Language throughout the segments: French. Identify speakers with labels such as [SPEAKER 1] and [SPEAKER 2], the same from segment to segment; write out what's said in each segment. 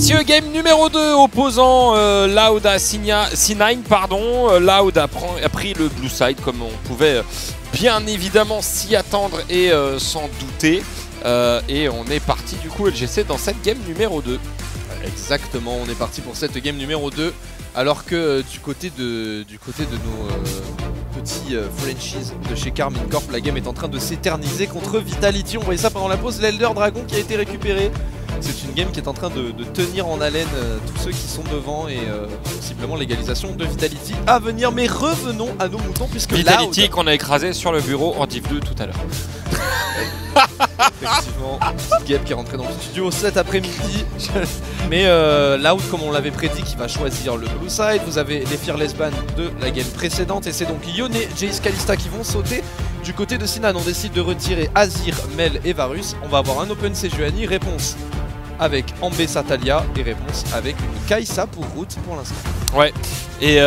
[SPEAKER 1] messieurs, game numéro 2 opposant Loud à C9, pardon. Loud a pris le blue side comme on pouvait bien évidemment s'y attendre et s'en douter. Et on est parti du coup LGC dans cette game numéro 2.
[SPEAKER 2] Exactement, on est parti pour cette game numéro 2. Alors que du côté de nos petits Frenchies de chez Karmine Corp, la game est en train de s'éterniser contre Vitality. On voyait ça pendant la pause, l'Elder Dragon qui a été récupéré. C'est une game qui est en train de tenir en haleine tous ceux qui sont devant et possiblement l'égalisation de Vitality à venir. Mais revenons à nos moutons puisque
[SPEAKER 1] Vitality
[SPEAKER 2] Loud...
[SPEAKER 1] qu'on a écrasé sur le bureau en Div 2 tout à l'heure.
[SPEAKER 2] Effectivement, petite game qui est rentrée dans le studio cet après-midi. Mais Loud, comme on l'avait prédit, qui va choisir le blue side. Vous avez les Fearless Ban de la game précédente et c'est donc Yone, Jace, Kalista qui vont sauter. Du côté de Sinan, on décide de retirer Azir, Mel et Varus. On va avoir un Open Sejuani, réponse avec Ambessa Talia et réponse avec une Kai'Sa pour Root pour l'instant.
[SPEAKER 1] Ouais, et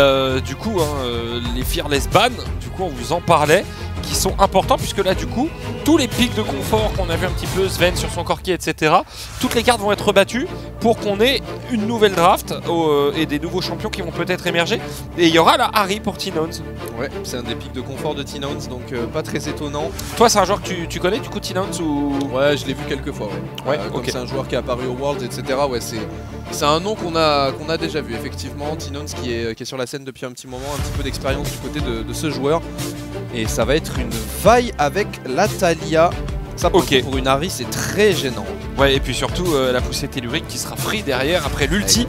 [SPEAKER 1] du coup, les Fearless Ban, du coup on vous en parlait, qui sont importants puisque là du coup, tous les pics de confort qu'on a vu un petit peu, Sven sur son Corki, etc., toutes les cartes vont être rebattues pour qu'on ait une nouvelle draft et des nouveaux champions qui vont peut-être émerger. Et il y aura la Harry pour T-Nouns.
[SPEAKER 2] Ouais, c'est un des pics de confort de T-Nouns, donc pas très étonnant.
[SPEAKER 1] Toi, c'est un joueur que tu connais du coup, T-Nouns ou...
[SPEAKER 2] Ouais, je l'ai vu quelques fois, ouais. Comme c'est un joueur qui est apparu au Worlds, etc., ouais, c'est un nom qu'on a déjà vu, effectivement. T-Nouns qui est sur la scène depuis un petit moment, un petit peu d'expérience du côté de ce joueur. Et ça va être une vaille avec la Talia. Ça pour une Harry, c'est très gênant.
[SPEAKER 1] Ouais, et puis surtout la poussée tellurique qui sera free derrière après l'ulti.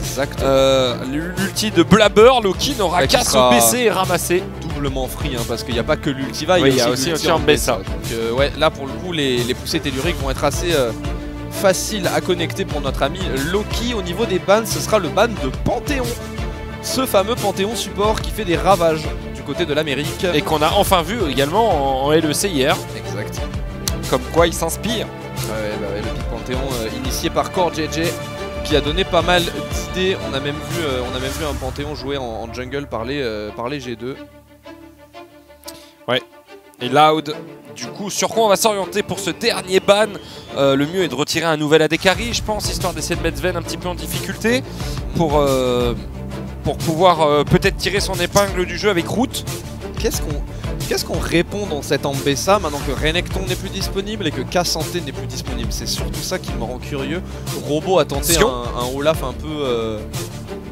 [SPEAKER 1] L'ulti de Blabber, Loki n'aura qu'à se baisser et ramasser.
[SPEAKER 2] Doublement free, hein, parce qu'il n'y a pas que l'ulti va,
[SPEAKER 1] il y a aussi Ambessa.
[SPEAKER 2] Donc ouais, là pour le coup, les poussées telluriques vont être assez faciles à connecter pour notre ami Loki. Au niveau des bans, ce sera le ban de Panthéon. Ce fameux Panthéon support qui fait des ravages du côté de l'Amérique.
[SPEAKER 1] Et qu'on a enfin vu également en LEC hier.
[SPEAKER 2] Exact.
[SPEAKER 1] Comme quoi il s'inspire.
[SPEAKER 2] Ouais, le pic Panthéon initié par Core JJ qui a donné pas mal d'idées. On a même vu un Panthéon jouer en jungle par les G2.
[SPEAKER 1] Ouais. Et Loud, du coup, sur quoi on va s'orienter pour ce dernier ban? Le mieux est de retirer un nouvel AD carry, je pense, histoire d'essayer de mettre Sven un petit peu en difficulté pour pouvoir peut-être tirer son épingle du jeu avec Root.
[SPEAKER 2] Qu'est-ce qu'on répond dans cette Ambessa maintenant que Renekton n'est plus disponible et que K-Santé n'est plus disponible? C'est surtout ça qui me rend curieux. Robo a tenté un Olaf un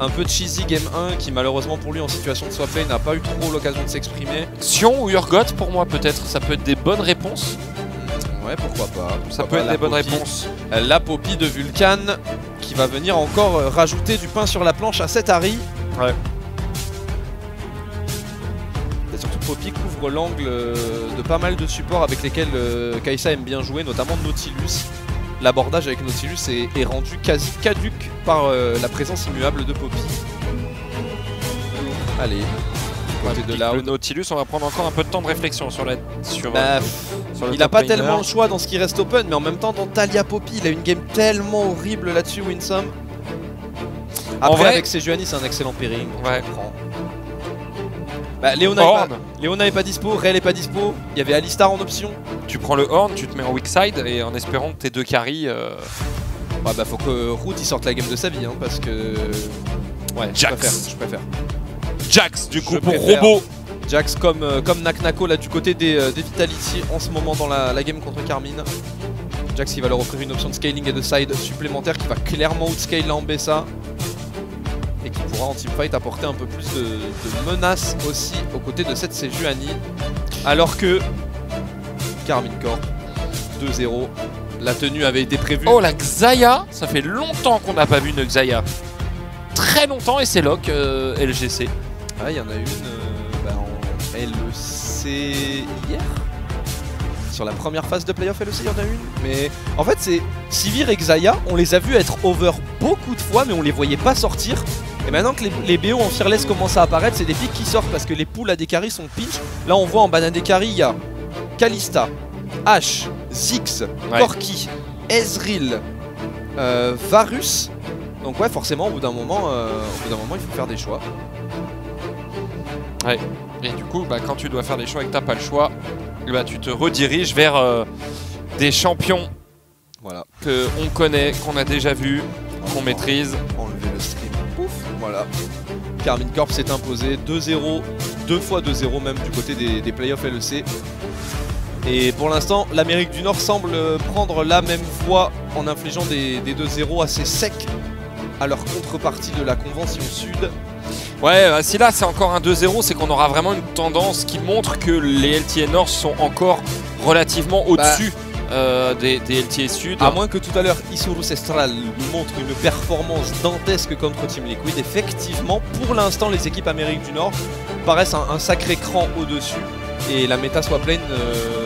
[SPEAKER 2] peu cheesy game 1 qui malheureusement pour lui en situation de swap lane n'a pas eu trop l'occasion de s'exprimer.
[SPEAKER 1] Sion ou Urgot pour moi peut-être, ça peut être des bonnes réponses.
[SPEAKER 2] Ouais, pourquoi pas.
[SPEAKER 1] Ça peut être des bonnes réponses.
[SPEAKER 2] La Poppy de Vulcan qui va venir encore rajouter du pain sur la planche à cette Harry.
[SPEAKER 1] Ouais.
[SPEAKER 2] Et surtout Poppy couvre l'angle de pas mal de supports avec lesquels Kai'Sa aime bien jouer, notamment Nautilus. L'abordage avec Nautilus est rendu quasi caduque par la présence immuable de Poppy. Allez, côté de Loud.
[SPEAKER 1] Le Nautilus, on va prendre encore un peu de temps de réflexion sur le
[SPEAKER 2] il n'a pas tellement le choix dans ce qui reste open, mais en même temps dans Talia Poppy, il a une game tellement horrible là-dessus, Winsome. Après, avec Sejuani, c'est un excellent pairing.
[SPEAKER 1] Ouais.
[SPEAKER 2] Bah, Léona est pas dispo, Rel est pas dispo, il y avait Alistar en option.
[SPEAKER 1] Tu prends le Horn, tu te mets en weak side et en espérant que tes deux carries...
[SPEAKER 2] Ouais, bah faut que Root il sorte la game de sa vie, hein, parce que... Ouais,
[SPEAKER 1] Jax.
[SPEAKER 2] Je préfère.
[SPEAKER 1] Jax du coup pour Robo.
[SPEAKER 2] Jax comme Naknako là du côté des Vitality en ce moment dans la game contre Karmine. Jax qui va leur offrir une option de scaling et de side supplémentaire qui va clairement outscale la Ambessa. Et qui pourra en teamfight apporter un peu plus de menaces aussi aux côtés de cette Sejuani. Alors que Karmine Corp 2-0, la tenue avait été prévue.
[SPEAKER 1] Oh la Xayah, ça fait longtemps qu'on n'a pas vu une Xayah. Très longtemps et c'est lock LGC.
[SPEAKER 2] Ah, il y en a une en LEC hier. Sur la première phase de playoff LEC, il y en a une. Mais en fait, c'est Sivir et Xayah, on les a vus être over beaucoup de fois, mais on les voyait pas sortir. Et maintenant que les BO en Fearless commencent à apparaître, c'est des pics qui sortent parce que les pools AD carry sont pinch. Là, on voit en ban AD carry, il y a Kalista, Ashe, Ziggs, Corki, Ezreal, Varus. Donc ouais, forcément, au bout d'un moment, il faut faire des choix.
[SPEAKER 1] Ouais. Et du coup, quand tu dois faire des choix et que t'as pas le choix, tu te rediriges vers des champions qu'on connaît, qu'on a déjà vu. qu'on maîtrise.
[SPEAKER 2] Enlever le stream. Pouf, voilà. Karmine Corp s'est imposé 2-0, 2 fois 2-0 même du côté des playoffs LEC. Et pour l'instant, l'Amérique du Nord semble prendre la même voie en infligeant des 2-0 assez secs à leur contrepartie de la Convention Sud.
[SPEAKER 1] Ouais, si là c'est encore un 2-0, c'est qu'on aura vraiment une tendance qui montre que les LTA Nord sont encore relativement au-dessus des LTA Sud.
[SPEAKER 2] À moins que tout à l'heure Isuru Cestral nous montre une performance dantesque contre Team Liquid, effectivement, pour l'instant, les équipes Amérique du Nord paraissent un sacré cran au-dessus. Et la méta Swaplane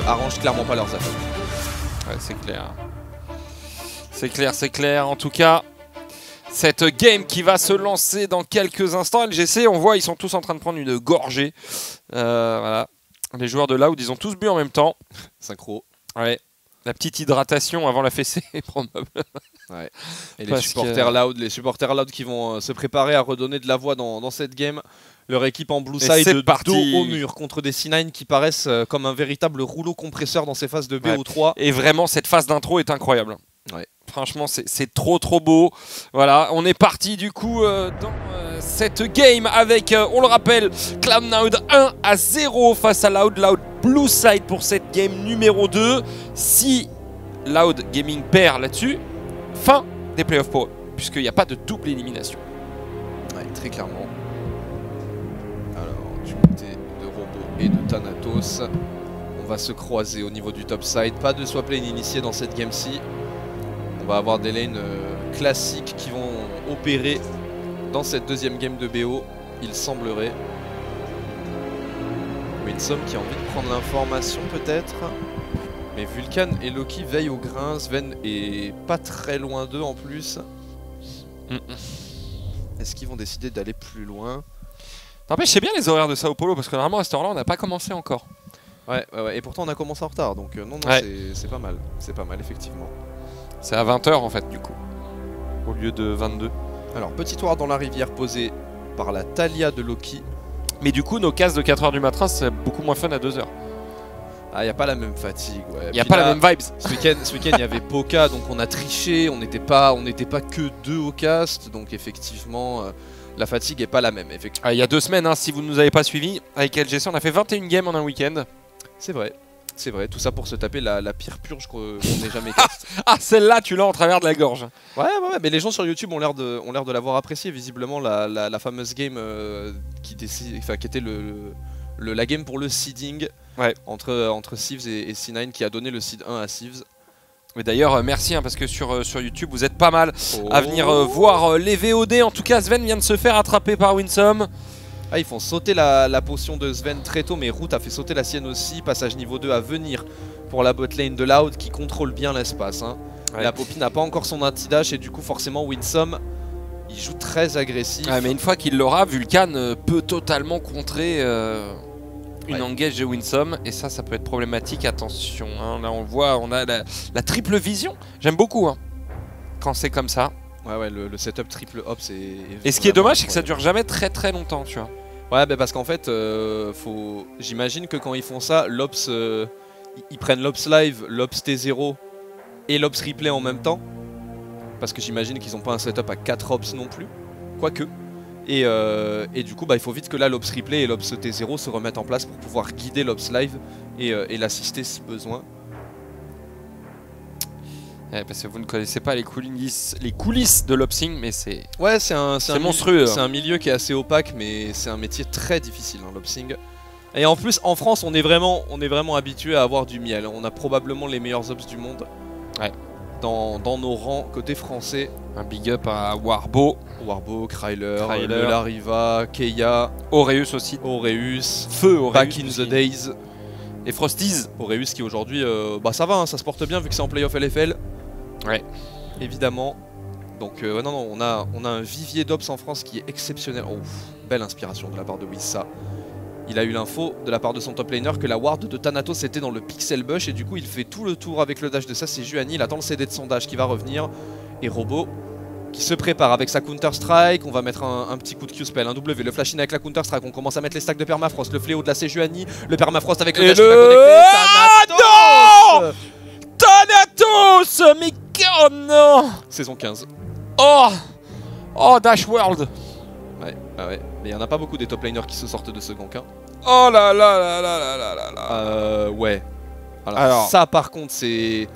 [SPEAKER 2] arrange clairement pas leurs affaires.
[SPEAKER 1] Ouais, c'est clair. C'est clair. En tout cas, cette game qui va se lancer dans quelques instants. LGC, on voit, ils sont tous en train de prendre une gorgée. Voilà. Les joueurs de Loud, ils ont tous bu en même temps.
[SPEAKER 2] Synchro.
[SPEAKER 1] Ouais. La petite hydratation avant la fessée est probable.
[SPEAKER 2] Ouais. Et les supporters Loud qui vont se préparer à redonner de la voix dans cette game. Leur équipe en blue side de dos au mur contre des C9 qui paraissent comme un véritable rouleau compresseur dans ces phases de BO3.
[SPEAKER 1] Et vraiment, cette phase d'intro est incroyable.
[SPEAKER 2] Ouais.
[SPEAKER 1] Franchement, c'est trop beau. Voilà, on est parti du coup dans cette game avec, on le rappelle, Cloud9 1-0 face à Loud. Loud blue side pour cette game numéro 2. Si Loud Gaming perd là-dessus, fin des playoffs pour eux, puisqu'il n'y a pas de double élimination.
[SPEAKER 2] Ouais, très clairement. Alors, du côté de Robo et de Thanatos, on va se croiser au niveau du top side. Pas de swap lane initié dans cette game-ci. On va avoir des lanes classiques qui vont opérer dans cette deuxième game de BO, il semblerait. Winsome qui a envie de prendre l'information peut-être. Mais Vulcan et Loki veillent au grain. Sven est pas très loin d'eux en plus. Est-ce qu'ils vont décider d'aller plus loin?
[SPEAKER 1] N'empêche, c'est bien les horaires de Sao Paulo parce que normalement à cette heure-là on n'a pas commencé encore.
[SPEAKER 2] Ouais, et pourtant on a commencé en retard donc non,
[SPEAKER 1] ouais.
[SPEAKER 2] C'est pas mal. C'est pas mal effectivement.
[SPEAKER 1] C'est à 20 h en fait du coup, au lieu de 22.
[SPEAKER 2] Alors petit tour dans la rivière posé par la Thalia de Loki.
[SPEAKER 1] Mais du coup nos cases de 4 h du matin c'est beaucoup moins fun à 2 h.
[SPEAKER 2] Ah, y a pas la même fatigue, ouais.
[SPEAKER 1] Y a pas la même vibes.
[SPEAKER 2] Ce week-end il y avait Poca, donc on a triché, on n'était pas que 2 au cast, donc effectivement la fatigue est pas la même.
[SPEAKER 1] Il y a 2 semaines, hein, si vous ne nous avez pas suivis, avec LGC on a fait 21 games en un week-end.
[SPEAKER 2] C'est vrai, tout ça pour se taper la pire purge qu'on ait jamais cast.
[SPEAKER 1] Ah, celle-là, tu l'as en travers de la gorge.
[SPEAKER 2] Ouais, mais les gens sur YouTube ont l'air de l'avoir apprécié, visiblement, la fameuse game qui était la game pour le seeding entre Civs et C9 qui a donné le seed 1 à Civs.
[SPEAKER 1] Mais d'ailleurs, merci, hein, parce que sur YouTube, vous êtes pas mal à venir voir les VOD. En tout cas, Sven vient de se faire attraper par Winsome.
[SPEAKER 2] Ah, ils font sauter la potion de Sven très tôt, mais Root a fait sauter la sienne aussi. Passage niveau 2 à venir pour la botlane de Loud qui contrôle bien l'espace. Hein. Ouais. La Poppy n'a pas encore son anti-dash et du coup forcément Winsome il joue très agressif.
[SPEAKER 1] Ouais, mais une fois qu'il l'aura, Vulcan peut totalement contrer une engage de Winsome et ça peut être problématique. Attention, hein, là on voit, on a la triple vision. J'aime beaucoup hein, quand c'est comme ça.
[SPEAKER 2] Ouais, le setup triple hop c'est...
[SPEAKER 1] Et ce qui est dommage c'est que ça dure jamais très longtemps, tu vois.
[SPEAKER 2] Ouais, bah parce qu'en fait, j'imagine que quand ils font ça, l'Ops, ils prennent l'Ops Live, l'Ops T0 et l'Ops Replay en même temps. Parce que j'imagine qu'ils n'ont pas un setup à 4 Ops non plus, quoique. Et du coup, bah, il faut vite que là, l'Ops Replay et l'Ops T0 se remettent en place pour pouvoir guider l'Ops Live et l'assister si besoin.
[SPEAKER 1] Parce que vous ne connaissez pas les coulisses de l'opsing, mais c'est
[SPEAKER 2] monstrueux. C'est un milieu qui est assez opaque, mais c'est un métier très difficile, hein, l'opsing. Et en plus, en France, on est vraiment habitué à avoir du miel. On a probablement les meilleurs ops du monde.
[SPEAKER 1] Ouais.
[SPEAKER 2] Dans nos rangs côté français.
[SPEAKER 1] Un big up à Warbo,
[SPEAKER 2] Kryler, Lariva, Keia,
[SPEAKER 1] Aureus aussi.
[SPEAKER 2] Feu Aureus. Back in the days.
[SPEAKER 1] Et Frosties.
[SPEAKER 2] Aureus qui aujourd'hui, ça va, hein, ça se porte bien vu que c'est en playoff LFL.
[SPEAKER 1] Ouais.
[SPEAKER 2] Évidemment. Donc non, on a un vivier d'ops en France qui est exceptionnel. Oh, belle inspiration de la part de Wissa. Il a eu l'info de la part de son top laner que la ward de Thanatos était dans le pixel bush et du coup il fait tout le tour avec le dash de ça. C'est Juani, il attend le CD de son dash qui va revenir. Et Robo qui se prépare avec sa counter strike. On va mettre un petit coup de Q-spell, un W, le flash in avec la counter strike. On commence à mettre les stacks de permafrost, le fléau de la Sejuani, le permafrost avec le dash qui va connecter. Thanatos.
[SPEAKER 1] Non, mais oh non.
[SPEAKER 2] Saison 15.
[SPEAKER 1] Oh! Oh, Dash World!
[SPEAKER 2] Ouais, bah ouais. Mais il y en a pas beaucoup des top laners qui se sortent de ce gank. Hein.
[SPEAKER 1] Oh là là là là là là là là.
[SPEAKER 2] Ouais. Alors, ça par contre c'est...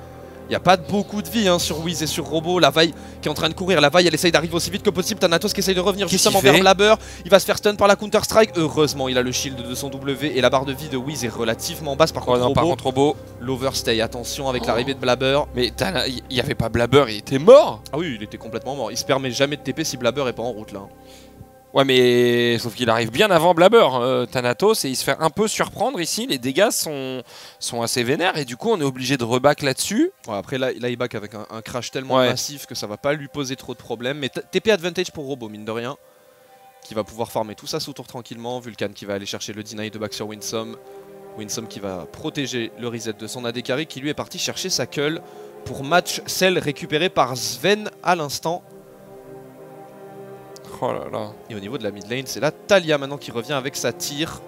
[SPEAKER 2] Il n'y a pas beaucoup de vie hein, sur Wiz et sur Robo. La Vaille qui est en train de courir. La Vaille elle essaye d'arriver aussi vite que possible. Thanatos qui essaye de revenir justement vers Blabber. Il va se faire stun par la Counter Strike. Heureusement il a le shield de son W. Et la barre de vie de Wiz est relativement basse. Par contre Robo, l'overstay. Attention avec l'arrivée de Blabber.
[SPEAKER 1] Mais il n'y avait pas Blabber, il était mort.
[SPEAKER 2] Ah oui il était complètement mort. Il se permet jamais de TP si Blabber est pas en route là.
[SPEAKER 1] Ouais mais sauf qu'il arrive bien avant Blabber, Thanatos, et il se fait un peu surprendre ici, les dégâts sont assez vénères et du coup on est obligé de reback là-dessus.
[SPEAKER 2] Ouais, après là il back avec un crash tellement massif que ça va pas lui poser trop de problèmes, mais TP advantage pour Robo mine de rien, qui va pouvoir farmer tout ça sous tour tranquillement, Vulcan qui va aller chercher le deny de back sur Winsome, Winsome qui va protéger le reset de son AD carry qui lui est parti chercher sa cull pour match celle récupérée par Sven à l'instant.
[SPEAKER 1] Oh là là.
[SPEAKER 2] Et au niveau de la mid lane, c'est là Taliyah maintenant qui revient avec sa tire.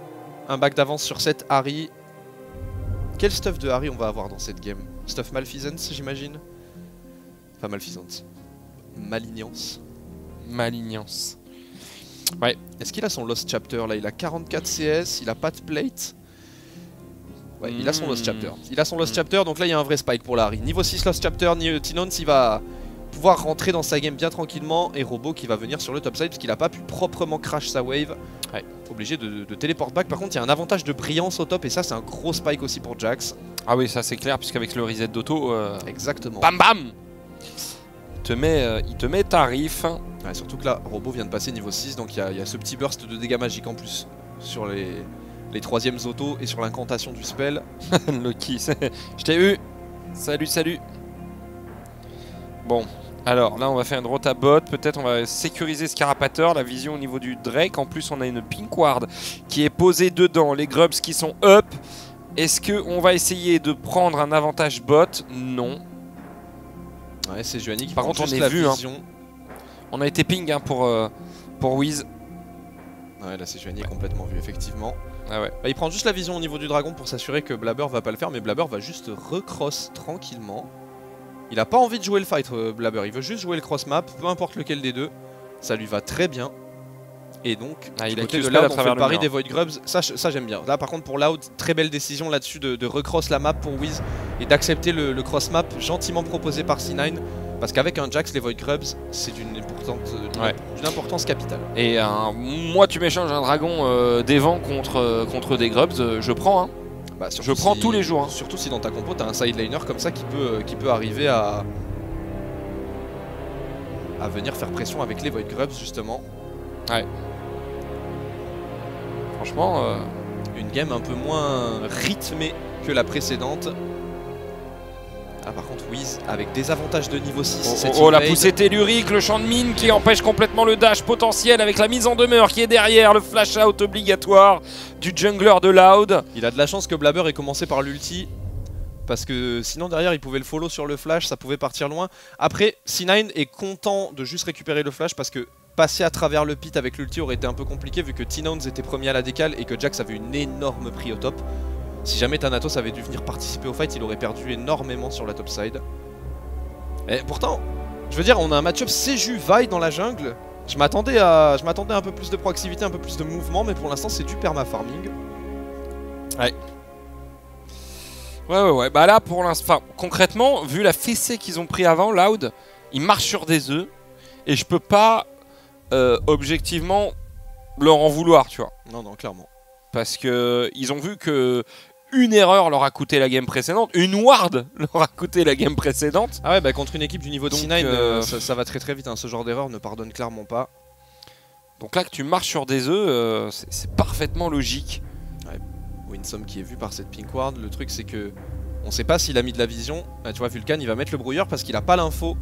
[SPEAKER 2] Un back d'avance sur cette Ahri. Quel stuff de Ahri on va avoir dans cette game? Stuff Malfeasance j'imagine? Pas Malfeasance. Malignance.
[SPEAKER 1] Malignance. Ouais.
[SPEAKER 2] Est-ce qu'il a son Lost Chapter là? Il a 44 CS, il a pas de plate. Ouais, il a son Lost Chapter. Il a son Lost Chapter, donc là il y a un vrai spike pour la Ahri. Niveau 6 Lost Chapter, Tinons il va pouvoir rentrer dans sa game bien tranquillement, et Robo qui va venir sur le top side parce qu'il a pas pu proprement crash sa wave. Ouais. Obligé de téléport back. Par contre il y a un avantage de brillance au top et ça c'est un gros spike aussi pour Jax.
[SPEAKER 1] Ah oui ça c'est clair puisqu'avec le reset d'auto
[SPEAKER 2] exactement.
[SPEAKER 1] Bam bam. Il te met tarif.
[SPEAKER 2] Ouais, surtout que là Robo vient de passer niveau 6 donc il y a ce petit burst de dégâts magiques en plus sur les troisièmes autos et sur l'incantation du spell.
[SPEAKER 1] Loki, je t'ai eu. Salut salut. Bon, alors là on va faire une rota bot, peut-être on va sécuriser Scarapateur, la vision au niveau du Drake. En plus on a une Pink Ward qui est posée dedans, les Grubs qui sont up. Est-ce qu'on va essayer de prendre un avantage bot? Non.
[SPEAKER 2] Ouais c'est Juani qui
[SPEAKER 1] par contre on est vu vision. On a été ping hein, pour Wiz.
[SPEAKER 2] Ouais là c'est Juani complètement vu effectivement.
[SPEAKER 1] Ah ouais.
[SPEAKER 2] Bah, il prend juste la vision au niveau du dragon pour s'assurer que Blabber va pas le faire, mais Blabber va juste recross tranquillement. Il a pas envie de jouer le fight Blabber, il veut juste jouer le cross map, peu importe lequel des deux. Ça lui va très bien. Et donc,
[SPEAKER 1] il a
[SPEAKER 2] côté de Loud, on fait le pari des Void Grubs, ça j'aime bien. Là par contre pour Loud, très belle décision là-dessus de recross la map pour Wiz et d'accepter le cross map gentiment proposé par C9. Parce qu'avec un Jax, les Void Grubs, c'est d'une importance capitale. Et
[SPEAKER 1] moi tu m'échanges un dragon des vents contre des Grubs, je prends hein.
[SPEAKER 2] Bah,
[SPEAKER 1] je prends tous les jours. Hein.
[SPEAKER 2] Surtout si dans ta compo t'as un sideliner comme ça qui peut arriver à venir faire pression avec les Void Grubs justement.
[SPEAKER 1] Ouais. Franchement,
[SPEAKER 2] une game un peu moins rythmée que la précédente. Ah par contre Wiz avec des avantages de niveau 6.
[SPEAKER 1] La poussée tellurique, le champ de mine qui empêche complètement le dash potentiel avec la mise en demeure qui est derrière, le flash out obligatoire du jungler de Loud.
[SPEAKER 2] Il a de la chance que Blabber ait commencé par l'ulti parce que sinon derrière il pouvait le follow sur le flash, ça pouvait partir loin. Après C9 est content de juste récupérer le flash parce que passer à travers le pit avec l'ulti aurait été un peu compliqué vu que Tinons était premier à la décale et que Jax avait une énorme prie au top. Si jamais Thanatos avait dû venir participer au fight, il aurait perdu énormément sur la top side. Et pourtant, je veux dire, on a un match-up Seju Vi dans la jungle. Je m'attendais à un peu plus de proactivité, un peu plus de mouvement, mais pour l'instant c'est du perma-farming.
[SPEAKER 1] Ouais. Ouais. Bah là, pour l'instant, concrètement, vu la fessée qu'ils ont pris avant, Loud, ils marchent sur des œufs. Et je peux pas, objectivement, leur en vouloir, tu vois.
[SPEAKER 2] Non, clairement. Parce
[SPEAKER 1] que ils ont vu que une erreur leur a coûté la game précédente, une ward leur a coûté la game précédente.
[SPEAKER 2] Ah ouais, bah contre une équipe du niveau de C9, ça va très vite, hein. Ce genre d'erreur ne pardonne clairement pas.
[SPEAKER 1] Donc là que tu marches sur des œufs, c'est parfaitement logique.
[SPEAKER 2] Ouais. Winsome qui est vu par cette pink ward, le truc c'est que on sait pas s'il a mis de la vision. Tu vois Vulcan il va mettre le brouilleur parce qu'il a pas l'info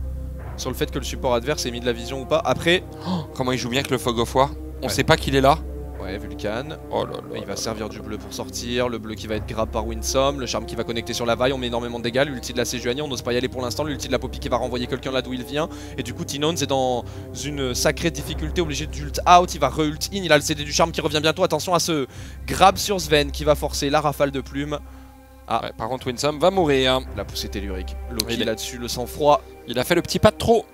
[SPEAKER 2] sur le fait que le support adverse ait mis de la vision ou pas. Après,
[SPEAKER 1] comment il joue bien avec le Fog of War. On sait pas qu'il est là.
[SPEAKER 2] Ouais, Vulcan.
[SPEAKER 1] Oh là là,
[SPEAKER 2] il va servir du bleu pour sortir. Le bleu qui va être grab par Winsome. Le charme qui va connecter sur la vaille. On met énormément de dégâts. L'ulti de la Sejuani, on n'ose pas y aller pour l'instant. L'ulti de la Poppy qui va renvoyer quelqu'un là d'où il vient. Et du coup, Tinons est dans une sacrée difficulté. Obligé d'ult out. Il va re-ult in. Il a le CD du charme qui revient bientôt. Attention à ce grab sur Sven qui va forcer la rafale de plumes.
[SPEAKER 1] Ah, ouais, par contre, Winsome va mourir.
[SPEAKER 2] La poussée tellurique. Loki là-dessus, le sang-froid.
[SPEAKER 1] Il a fait le petit pas de trop.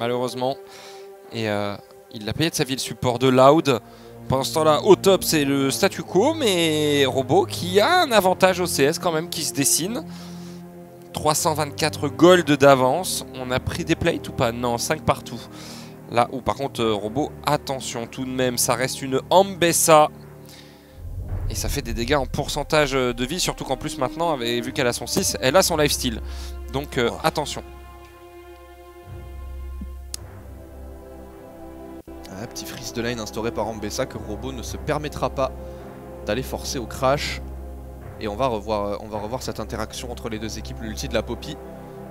[SPEAKER 1] malheureusement. Et il l'a payé de sa vie le support de Loud. Pendant ce temps-là, au top, c'est le statu quo, mais Robo qui a un avantage au CS quand même qui se dessine. 324 gold d'avance. On a pris des plates ou pas? Non, 5 partout. Là où par contre, Robo, attention tout de même, ça reste une Ambessa. Et ça fait des dégâts en pourcentage de vie, surtout qu'en plus maintenant, vu qu'elle a son 6, elle a son lifesteal. Donc attention.
[SPEAKER 2] Ah, petit freeze de lane instauré par Ambessa que Robo ne se permettra pas d'aller forcer au crash. Et on va revoir cette interaction entre les deux équipes, l'ulti de la Poppy,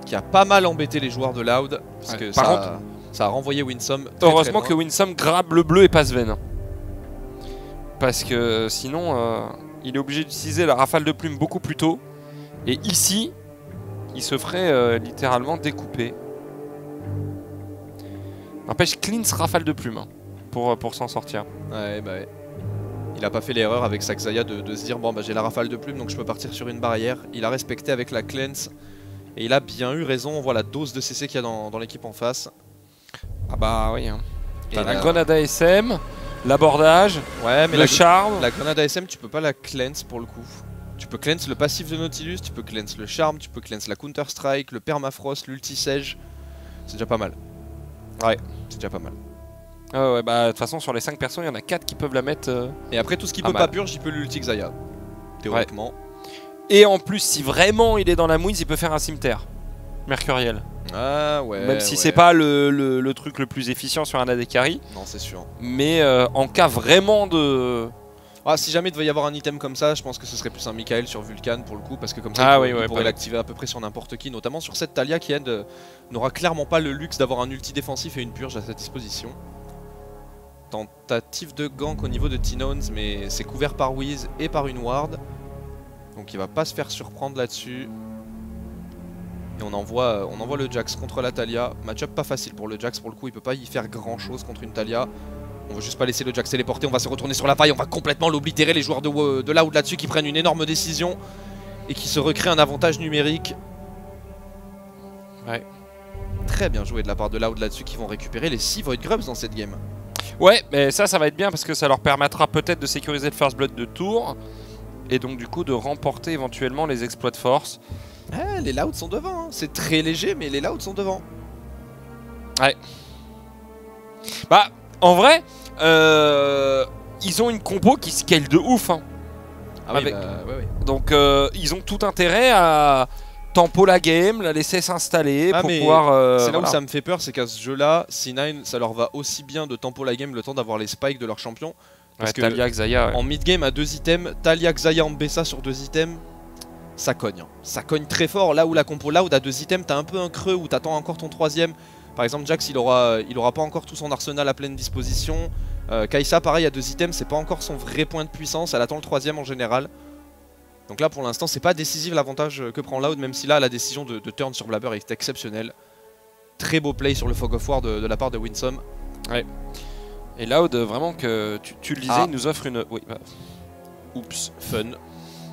[SPEAKER 2] qui a pas mal embêté les joueurs de Loud. Parce que ça a renvoyé Winsome.
[SPEAKER 1] Heureusement que Winsome grabe le bleu et pas Sven. Parce que sinon, il est obligé d'utiliser la rafale de plume beaucoup plus tôt. Et ici, il se ferait littéralement découper. N'empêche, cleanse rafale de plume pour s'en sortir.
[SPEAKER 2] Ouais, bah ouais. Il a pas fait l'erreur avec sa Xayah de se dire bon bah j'ai la rafale de plume donc je peux partir sur une barrière. Il a respecté avec la cleanse. Et il a bien eu raison, on voit la dose de CC qu'il y a dans l'équipe en face.
[SPEAKER 1] Ah bah oui. T'as la grenade ASM, l'abordage,
[SPEAKER 2] ouais, mais
[SPEAKER 1] le charme.
[SPEAKER 2] La grenade ASM tu peux pas la cleanse pour le coup. Tu peux cleanse le passif de Nautilus, tu peux cleanse le charme, tu peux cleanse la Counter Strike, le permafrost, l'ulti Sage. C'est déjà pas mal. Ouais, c'est déjà pas mal.
[SPEAKER 1] Ouais, bah de toute façon sur les 5 personnes, il y en a 4 qui peuvent la mettre.
[SPEAKER 2] Et après tout ce qui peut pas purge, il peut l'ulti Xayah. Théoriquement. Ouais.
[SPEAKER 1] Et en plus, si vraiment il est dans la mouise, il peut faire un cimetière mercuriel.
[SPEAKER 2] Ah ouais.
[SPEAKER 1] Même si c'est pas le truc le plus efficient sur un AD carry.
[SPEAKER 2] Non, c'est sûr.
[SPEAKER 1] Mais en cas vraiment de...
[SPEAKER 2] Ah, si jamais il devait y avoir un item comme ça, je pense que ce serait plus un Michael sur Vulcan pour le coup, parce que comme ça il pourrait l'activer à peu près sur n'importe qui, notamment sur cette Taliyah qui n'aura clairement pas le luxe d'avoir un ulti défensif et une purge à sa disposition. Tentative de gank au niveau de T-Nones, mais c'est couvert par Wiz et par une ward. Donc il va pas se faire surprendre là-dessus. Et on envoie le Jax contre la Taliyah. Match-up pas facile pour le Jax, pour le coup il peut pas y faire grand chose contre une Taliyah. On veut juste pas laisser le Jax téléporter, on va se retourner sur la faille, on va complètement l'oblitérer, les joueurs de Loud là-dessus qui prennent une énorme décision et qui se recréent un avantage numérique.
[SPEAKER 1] Ouais.
[SPEAKER 2] Très bien joué de la part de Loud là-dessus qui vont récupérer les 6 Void Grubs dans cette game.
[SPEAKER 1] Ouais, mais ça va être bien parce que ça leur permettra peut-être de sécuriser le First Blood de tour. Et donc du coup de remporter éventuellement les exploits de force.
[SPEAKER 2] Les Loud sont devant, hein. C'est très léger mais les Loud sont devant.
[SPEAKER 1] Ouais. Bah en vrai, ils ont une compo qui scale de ouf. Hein.
[SPEAKER 2] Ah oui, ouais.
[SPEAKER 1] Donc ils ont tout intérêt à tempo la game, la laisser s'installer pour pouvoir...
[SPEAKER 2] c'est là où ça me fait peur, c'est qu'à ce jeu-là, C9, ça leur va aussi bien de tempo la game le temps d'avoir les spikes de leur champion. Parce que
[SPEAKER 1] Taliyah, Xayah,
[SPEAKER 2] en mid-game à 2 items, Taliyah, Xayah, Ambessa sur 2 items, ça cogne. Ça cogne très fort. Là où la compo Loud à 2 items, t'as un peu un creux où t'attends encore ton 3ème. Par exemple, Jax, il aura pas encore tout son arsenal à pleine disposition. Kai'Sa, pareil, à 2 items, c'est pas encore son vrai point de puissance. Elle attend le 3ème en général. Donc là, pour l'instant, c'est pas décisif l'avantage que prend Loud, même si là, la décision de turn sur Blabber est exceptionnelle. Très beau play sur le Fog of War de la part de Winsome.
[SPEAKER 1] Ouais. Et Loud, vraiment que tu le disais, il nous offre une... Oui, bah.
[SPEAKER 2] Oups, fun.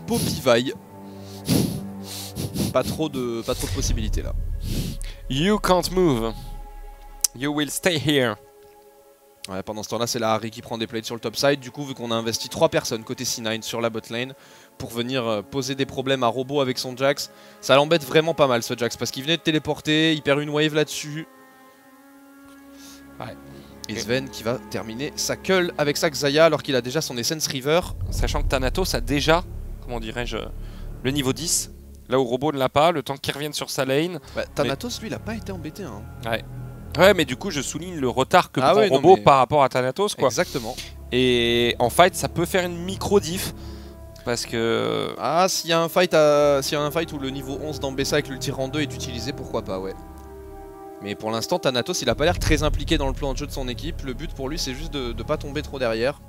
[SPEAKER 2] Poppy vaille. Pas trop de possibilités là.
[SPEAKER 1] You can't move. You will stay here.
[SPEAKER 2] Ouais, pendant ce temps-là, c'est la Harry qui prend des plates sur le top side. Du coup, vu qu'on a investi 3 personnes côté C9 sur la bot lane pour venir poser des problèmes à Robo avec son Jax, ça l'embête vraiment pas mal ce Jax parce qu'il venait de téléporter, il perd une wave là-dessus. Ouais. Et Sven qui va terminer sa cull avec sa Xayah alors qu'il a déjà son Essence River.
[SPEAKER 1] Sachant que Thanatos a déjà, comment dirais-je, le niveau 10. Là où Robo ne l'a pas, le temps qu'il revienne sur sa lane.
[SPEAKER 2] Bah, Thanatos, lui, il a pas été embêté. Hein.
[SPEAKER 1] Ouais. Ouais, mais du coup, je souligne le retard que prend Robo par rapport à Thanatos, quoi.
[SPEAKER 2] Exactement.
[SPEAKER 1] Et en fight, ça peut faire une micro-diff. Parce que...
[SPEAKER 2] Ah, s'il y a un fight où le niveau 11 d'Ambessa avec l'ulti rang 2 est utilisé, pourquoi pas, ouais. Mais pour l'instant, Thanatos, il a pas l'air très impliqué dans le plan de jeu de son équipe. Le but pour lui, c'est juste de pas tomber trop derrière.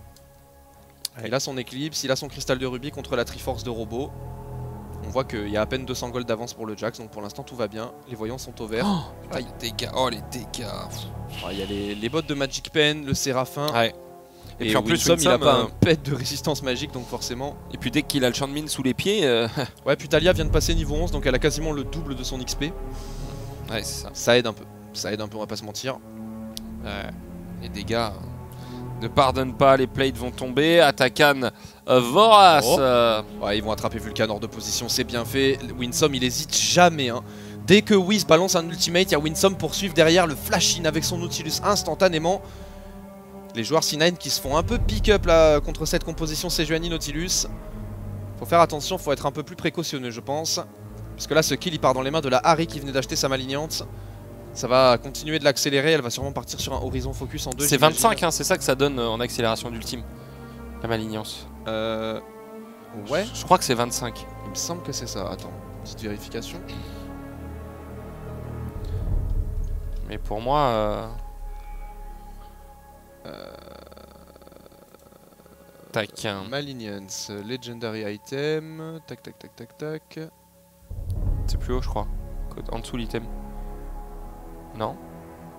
[SPEAKER 2] Il a son Eclipse, il a son cristal de rubis contre la Triforce de Robo. On voit qu'il y a à peine 200 gold d'avance pour le Jax, donc pour l'instant tout va bien. Les voyants sont au vert.
[SPEAKER 1] Oh, les dégâts, oh les dégâts.
[SPEAKER 2] Il y a les bots de Magic Pen, le Séraphin.
[SPEAKER 1] Ouais.
[SPEAKER 2] Et puis en plus, Winsome, il a pas un pet de résistance magique, donc forcément.
[SPEAKER 1] Et puis dès qu'il a le champ de mine sous les pieds.
[SPEAKER 2] Ouais, puis Taliyah vient de passer niveau 11, donc elle a quasiment le double de son XP.
[SPEAKER 1] Ouais, c'est ça.
[SPEAKER 2] Ça aide un peu. Ça aide un peu, on va pas se mentir.
[SPEAKER 1] Les dégâts ne pardonnent pas, les plates vont tomber. Atakan vorace.
[SPEAKER 2] Ouais, ils vont attraper Vulcan hors de position, c'est bien fait. Winsome, il hésite jamais. Hein. Dès que Wiz balance un ultimate, il y a Winsome pour suivre derrière le flash-in avec son Nautilus instantanément. Les joueurs C9 qui se font un peu pick-up là contre cette composition Sejuani Nautilus. Faut faire attention, faut être un peu plus précautionneux, je pense. Parce que là, ce kill, il part dans les mains de la Harry qui venait d'acheter sa Malignante. Ça va continuer de l'accélérer, elle va sûrement partir sur un horizon focus en 2.
[SPEAKER 1] C'est 25, hein, c'est ça que ça donne en accélération d'ultime, la Malignance.
[SPEAKER 2] Ouais.
[SPEAKER 1] Je crois que c'est 25.
[SPEAKER 2] Il me semble que c'est ça. Attends, petite vérification.
[SPEAKER 1] Mais pour moi... Tac.
[SPEAKER 2] Malignance, Legendary Item. Tac, tac, tac, tac, tac.
[SPEAKER 1] C'est plus haut, je crois. En dessous l'item. Non.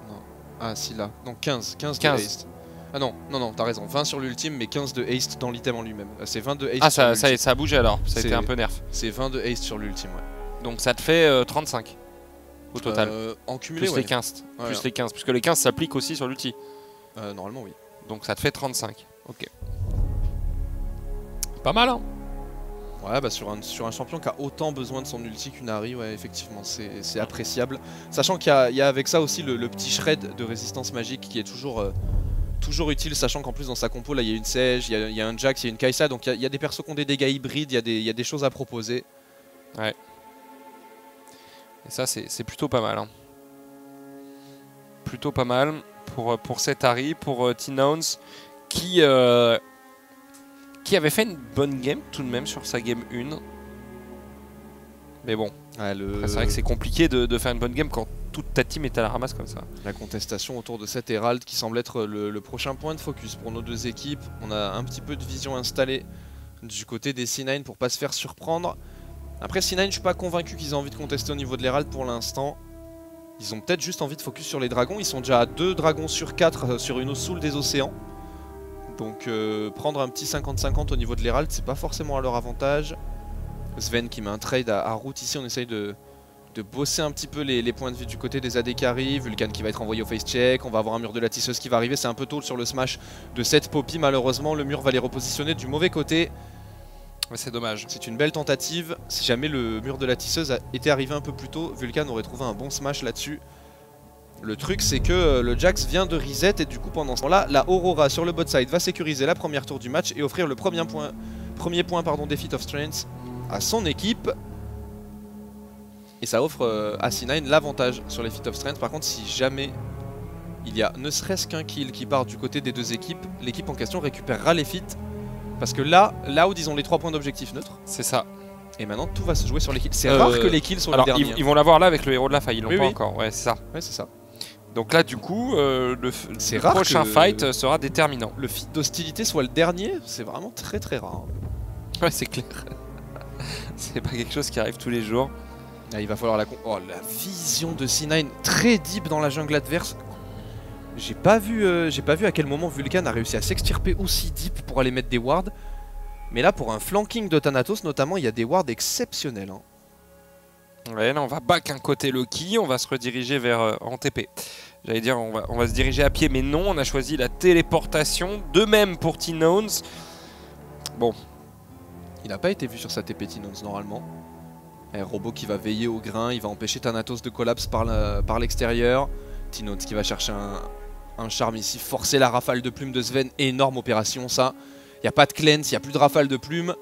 [SPEAKER 2] Non. Ah, si, là. Donc 15 de haste. Ah non, non, non, t'as raison. 20 sur l'ultime, mais 15 de haste dans l'item en lui-même. C'est 20 de haste.
[SPEAKER 1] Ah, ça a bougé alors. Ça a été un peu nerf.
[SPEAKER 2] C'est 20 de haste sur l'ultime, ouais.
[SPEAKER 1] Donc ça te fait 35 au total.
[SPEAKER 2] En cumulé,
[SPEAKER 1] plus
[SPEAKER 2] ouais.
[SPEAKER 1] les 15.
[SPEAKER 2] Ouais,
[SPEAKER 1] plus les 15. Puisque les 15 s'appliquent aussi sur l'ulti.
[SPEAKER 2] Normalement, oui.
[SPEAKER 1] Donc ça te fait 35. Ok. Pas mal, hein.
[SPEAKER 2] Ouais, bah sur un champion qui a autant besoin de son ulti qu'une Ahri, ouais, effectivement, c'est appréciable. Sachant qu'il y a avec ça aussi le petit shred de résistance magique qui est toujours utile, sachant qu'en plus dans sa compo, là, il y a une Sage, il y a un Jax, il y a une Kai'Sa, donc il y a des persos qui ont des dégâts hybrides, il y a des choses à proposer.
[SPEAKER 1] Ouais. Et ça, c'est plutôt pas mal. Hein. Plutôt pas mal pour cette Ahri, pour T-Nouns, qui avait fait une bonne game tout de même sur sa game 1. Mais bon,
[SPEAKER 2] ouais,
[SPEAKER 1] c'est vrai que c'est compliqué de faire une bonne game quand toute ta team est à la ramasse comme ça.
[SPEAKER 2] La contestation autour de cet Herald qui semble être le prochain point de focus pour nos deux équipes. On a un petit peu de vision installée du côté des C9 pour pas se faire surprendre. Après C9, je suis pas convaincu qu'ils aient envie de contester au niveau de l'Herald pour l'instant. Ils ont peut-être juste envie de focus sur les dragons. Ils sont déjà à 2 dragons sur 4 sur une eau saoule des océans. Donc prendre un petit 50-50 au niveau de l'Herald, c'est pas forcément à leur avantage. Sven qui met un trade à route ici, on essaye de bosser un petit peu les points de vue du côté des AD carry. Vulcan qui va être envoyé au face check, on va avoir un mur de la tisseuse qui va arriver, c'est un peu tôt sur le smash de cette Poppy malheureusement, le mur va les repositionner du mauvais côté.
[SPEAKER 1] Ouais, c'est dommage.
[SPEAKER 2] C'est une belle tentative, si jamais le mur de la tisseuse était arrivé un peu plus tôt, Vulcan aurait trouvé un bon smash là-dessus. Le truc c'est que le Jax vient de reset et du coup pendant ce temps-là, la Aurora sur le bot side va sécuriser la première tour du match et offrir le premier point des Feat of Strength à son équipe. Et ça offre à C9 l'avantage sur les Feat of Strength. Par contre, si jamais il y a ne serait-ce qu'un kill qui part du côté des deux équipes, l'équipe en question récupérera les feats. Parce que là où ils ont les 3 points d'objectif neutre.
[SPEAKER 1] C'est ça.
[SPEAKER 2] Et maintenant tout va se jouer sur les kills. C'est rare que les kills soient le dernier.
[SPEAKER 1] Ils vont l'avoir là avec le héros de la faille, ils l'ont pas encore. Ouais, c'est ça.
[SPEAKER 2] Ouais, c'est ça.
[SPEAKER 1] Donc là, du coup, le
[SPEAKER 2] rare
[SPEAKER 1] prochain fight sera déterminant.
[SPEAKER 2] Le feat d'hostilité soit le dernier, c'est vraiment très très rare.
[SPEAKER 1] Ouais, c'est clair. C'est pas quelque chose qui arrive tous les jours.
[SPEAKER 2] Là, il va falloir la vision de C9 très deep dans la jungle adverse. J'ai pas vu à quel moment Vulcan a réussi à s'extirper aussi deep pour aller mettre des wards. Mais là, pour un flanking de Thanatos notamment, il y a des wards exceptionnels. Hein.
[SPEAKER 1] Ouais, là on va back un côté Loki, on va se rediriger vers en TP. J'allais dire on va se diriger à pied, mais non, on a choisi la téléportation. De même pour T-Nouns. Bon.
[SPEAKER 2] Il n'a pas été vu sur sa TP T-Nouns normalement. Robot qui va veiller au grain, il va empêcher Thanatos de collapse par l'extérieur. T-Nouns qui va chercher un charme ici, forcer la rafale de plumes de Sven, énorme opération ça. Il n'y a pas de cleanse, il n'y a plus de rafale de plumes.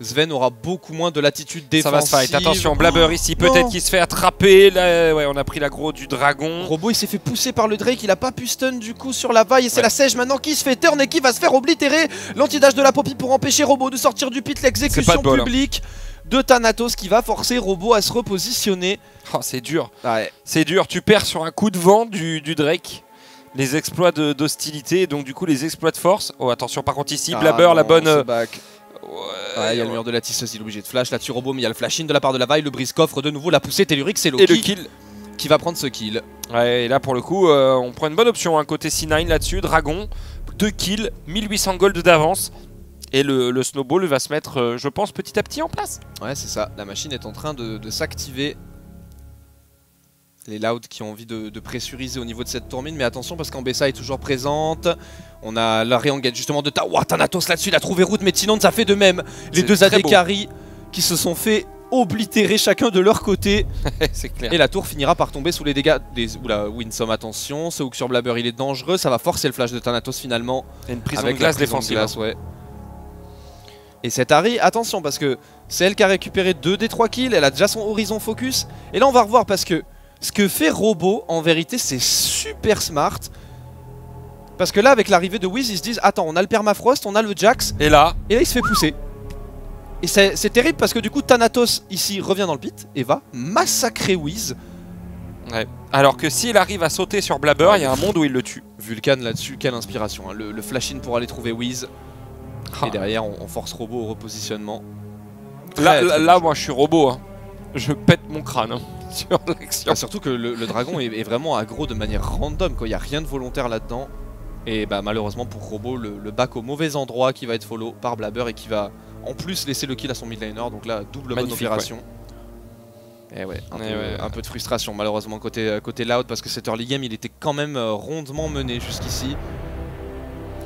[SPEAKER 2] Sven aura beaucoup moins de latitude défensive.
[SPEAKER 1] Ça va se fight, attention, Blabber ici, peut-être qu'il se fait attraper. Là, ouais, on a pris l'aggro du dragon.
[SPEAKER 2] Robot il s'est fait pousser par le Drake, il a pas pu stun du coup sur la vaille. Et c'est la Sage maintenant qui se fait turn et qui va se faire oblitérer. L'anti-dash de la Poppy pour empêcher Robot de sortir du pit, l'exécution publique de Thanatos qui va forcer Robot à se repositionner.
[SPEAKER 1] Oh, c'est dur,
[SPEAKER 2] ouais. C'est
[SPEAKER 1] dur, tu perds sur un coup de vent du Drake. Les exploits d'hostilité, donc du coup les exploits de force. Oh attention par contre ici, Blabber, la bonne...
[SPEAKER 2] Ouais, il y a le mur de la tisseuse, il est obligé de flash là-dessus Robot, mais il y a le flash-in de la part de la vaille, le brise coffre de nouveau, la poussée tellurique, c'est Loki.
[SPEAKER 1] Et le kill
[SPEAKER 2] qui va prendre ce kill.
[SPEAKER 1] Ouais, et là pour le coup, on prend une bonne option, hein, côté C9 là-dessus, Dragon, 2 kills, 1800 gold d'avance. Et le snowball va se mettre, je pense, petit à petit en place.
[SPEAKER 2] Ouais, c'est ça, la machine est en train de s'activer. Les Loud qui ont envie de pressuriser au niveau de cette tourmine, mais attention parce qu'Ambessa est toujours présente. On a la re-engage justement de Thanatos là-dessus, il a trouvé route, mais Tinand ça fait de même. Les deux Adekari qui se sont fait oblitérer chacun de leur côté.
[SPEAKER 1] C'est clair.
[SPEAKER 2] Et la tour finira par tomber sous les dégâts des... Oula, Winsome, attention, ce hook sur Blabber il est dangereux, ça va forcer le flash de Thanatos finalement.
[SPEAKER 1] Et une prise
[SPEAKER 2] avec
[SPEAKER 1] de glace
[SPEAKER 2] la prise de
[SPEAKER 1] défensive.
[SPEAKER 2] glace, ouais. Et cette Ahri, attention parce que c'est elle qui a récupéré 2 des 3 kills, elle a déjà son horizon focus. Et là on va revoir parce que ce que fait Robo en vérité c'est super smart. Parce que là avec l'arrivée de Wiz ils se disent attends on a le Permafrost, on a le Jax.
[SPEAKER 1] Et là
[SPEAKER 2] il se fait pousser. Et c'est terrible parce que du coup Thanatos ici revient dans le pit et va massacrer Wiz.
[SPEAKER 1] Ouais. Alors que s'il arrive à sauter sur Blabber, il y a un monde où il le tue.
[SPEAKER 2] Vulcan là-dessus, quelle inspiration, hein. Le flash-in pour aller trouver Wiz. Et derrière on force Robo au repositionnement.
[SPEAKER 1] Là moi je suis Robo, hein. Je pète mon crâne hein, sur l'action.
[SPEAKER 2] Ah, surtout que le dragon est vraiment aggro de manière random, il n'y a rien de volontaire là-dedans. Et bah malheureusement pour Robo, le back au mauvais endroit qui va être follow par Blabber et qui va en plus laisser le kill à son mid laner, donc là double bonne opération. Ouais. Et ouais, un peu de frustration malheureusement côté Loud parce que cet early game il était quand même rondement mené jusqu'ici.